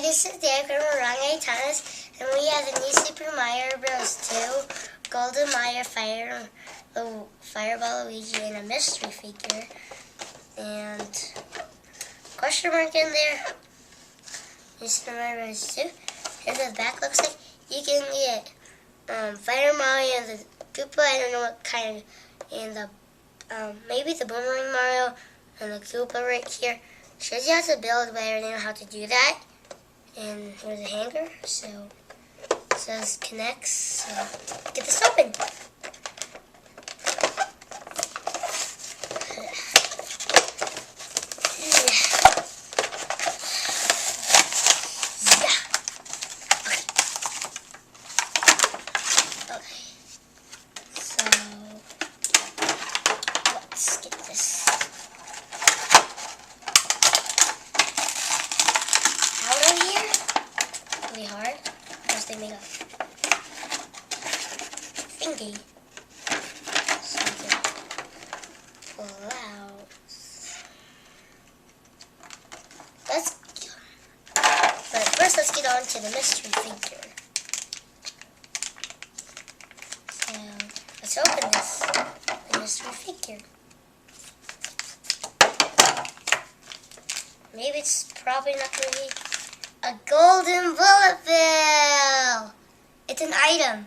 This is Derek from Orangai Tennis, and we have the new Super Mario Bros. 2 Golden Mario Fireball Luigi and a mystery figure, and question mark in there. New Super Mario Bros. 2. Here's what the back looks like. You can get Fire Mario and the Koopa. I don't know what kind, and the maybe the Boomerang Mario and the Koopa right here. Shows you how to build, but I already know how to do that. And here's a hanger, so it says connects. So get this open. Hard because they make a thingy so they can pull out. But first let's get on to the mystery figure. So let's open this, the mystery figure. Maybe it's probably not going to be a golden bullet bill. It's an item.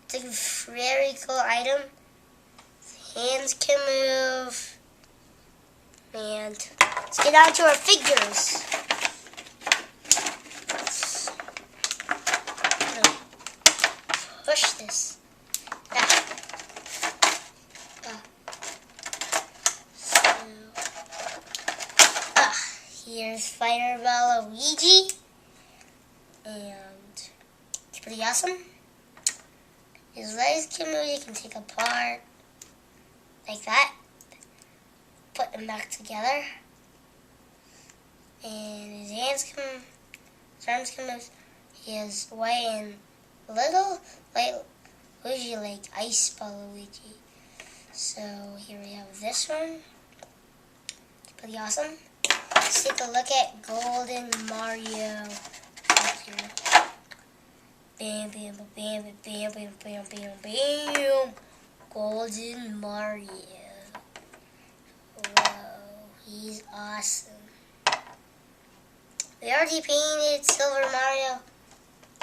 It's a very cool item. Hands can move. And let's get on to our figures. Let's push this. Here's Fireball Luigi, and it's pretty awesome. His legs can move, you can take apart, like that. Put them back together. And his hands can, his arms can move. He has white and little light Luigi, like Ice Ball Luigi. So here we have this one. It's pretty awesome. Let's take a look at Golden Mario. Bam, bam, bam, bam, bam, bam, bam, bam. Golden Mario. Whoa, he's awesome. We already painted Silver Mario,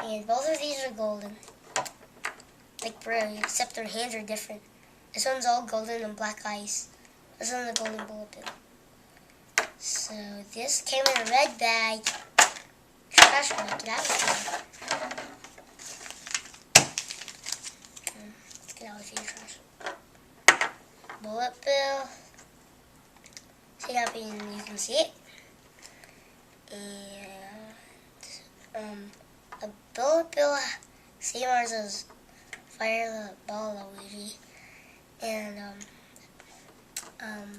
and both of these are golden. Like bro, except their hands are different. This one's all golden and black ice. This one's a golden bullet bill. So this came in a red bag. Trash can get out of here. Let's get out of here, trash. Bullet bill. See how you can see it. And a bullet bill, same as Fireball Luigi. And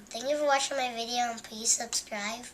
thank you for watching my video, and please subscribe.